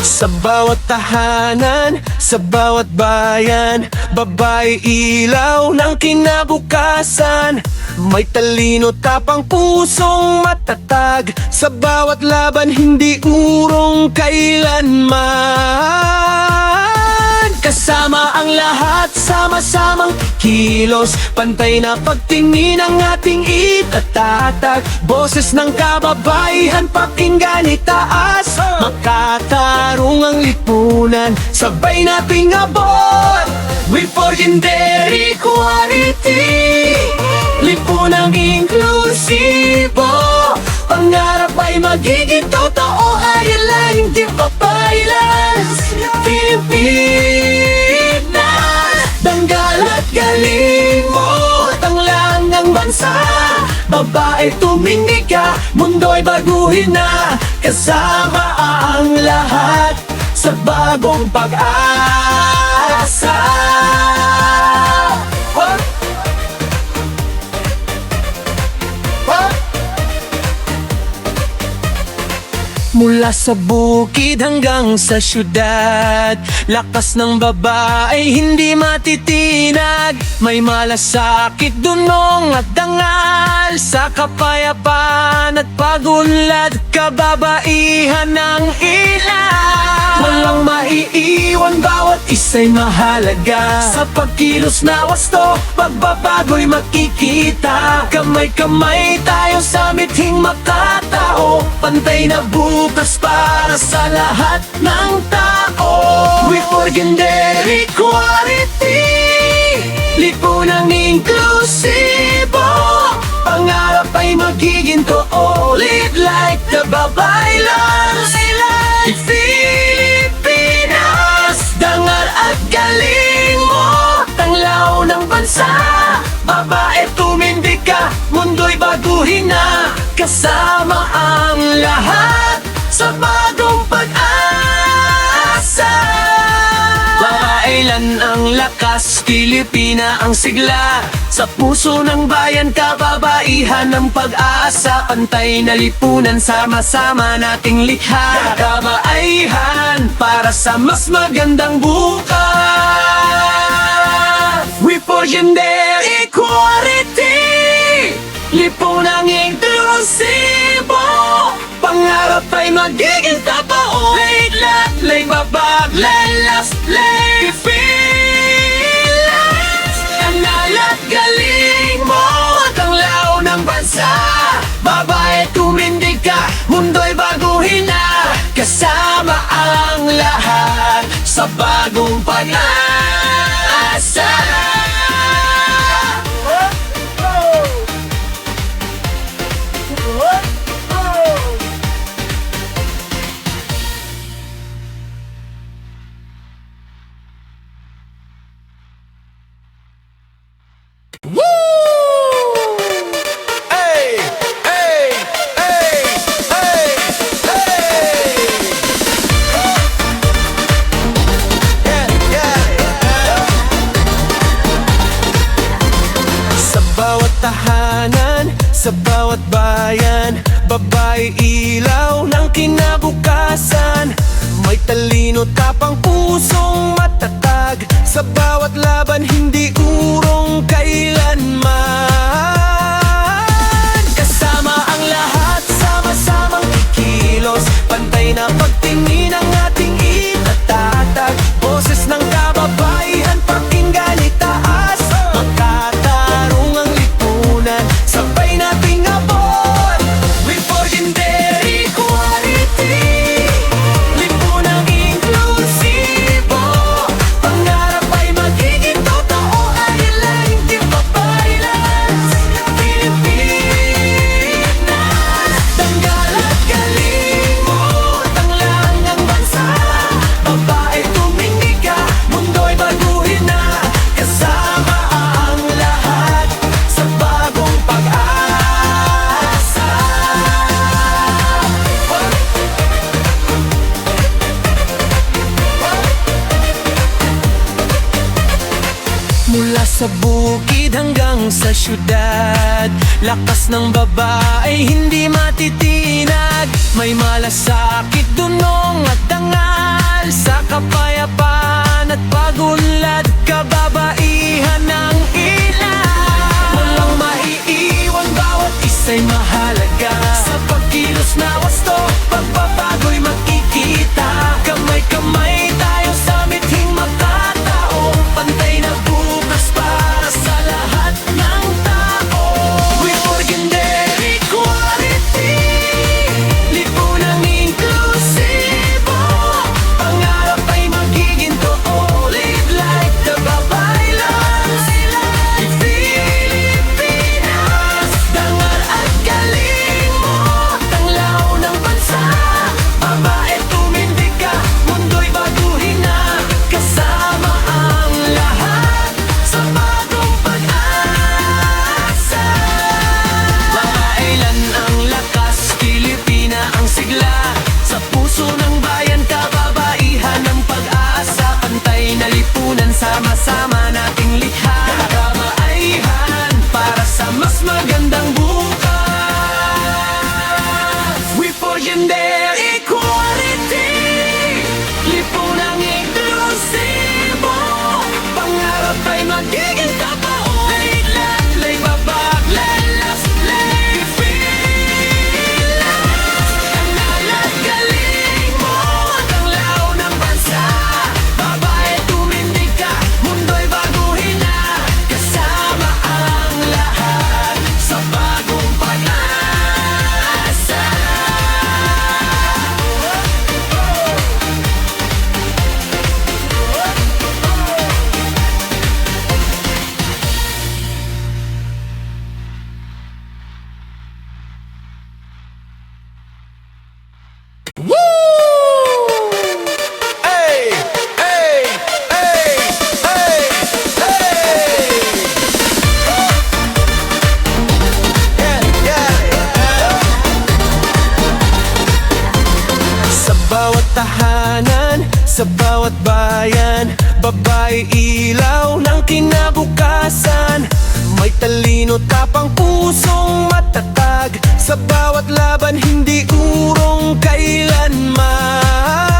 Sa bawat tahanan, sa bawat bayan, babae ilaw ng kinabukasan. May talino, tapang, pusong matatag. Sa bawat laban, hindi urong kailanman. Kasama ang lahat, sama-samang kilos. Pantay na pagtingin ang ating itatatag. Boses ng kababaihan, pakinggan itaas. Makatarong ang lipunan, sabay nating abot. We for gender equality, lipunang inklusibo. Pangarap ay magiging totoo, ayalang di papailans. Pilipinas, danggal at galing mo, tanglang ng bansa. Babae, tumindig ka, mundo'y baguhin na. Kasama ang lahat sa bagong pag-asa. Mula sa bukid hanggang sa syudad, lakas ng babae hindi matitinag. May malasakit, dunong at dangal, sa kapayapaan at pagunlad, kababaihan ng ilan. Walang maiiwan, bawat isa'y mahalaga. Sa pagkilos na wasto, pagbabago'y makikita. Kamay-kamay tayo sa mithing makatao, pantay na bukas para sa lahat ng tao. We for gender equality, lipunang inklusibo. Pangarap ay magiging totoo, live like the babaylans. Pilipinas, dangal at galing mo, tanglaw ng bansa. Babae, tumindig ka, mundo'y baguhin na. Kasama ang lahat sa bagong pag-asa. Babailan ang lakas, Pilipina ang sigla. Sa puso ng bayan, kababaihan ng pag-asa. Pantay na lipunan, sama-sama nating likha. Kabaihan para sa mas magandang bukas. We for gender equality, lipunang inklusibo. Pangarap ay magiging totoo, late lat, late babag, lelas, late feelings. Kanal at galing mo, tanglaw ng bansa. Babae, tumindig ka, mundo'y baguhin na. Kasama ang lahat sa bagong pag-asa. Tahanan, sa bawat bayan, babae ilaw ng kinabukasan. May talino, tapang, pusong matatag. Sa bawat laban, hindi urong kailanman. Kasama ang lahat, sama-samang kikilos. Pantay na pagtingin ang ating itatatag. Boses ng kababaihan, pakinggan itaas. Makatarong ang lipunan, sabay nating abot. We for gender equality, lipunang inklusibo. Pangarap ay magiging totoo, ayalang di papailans. Pilipinas, danggal at galing mo, tanglang ng bansa. Babae, tumindig ka, mundo'y baguhin na. Kasama ang lahat sa bagong pag-asa. Mula sa bukid hanggang sa syudad, lakas ng babae hindi matitinag. May malasakit, dunong at dangal, tahanan sa bawat bayan. Babae ilaw ng kinabukasan, may talino, tapang, pusong matatag. Sa bawat laban, hindi urong kailanman.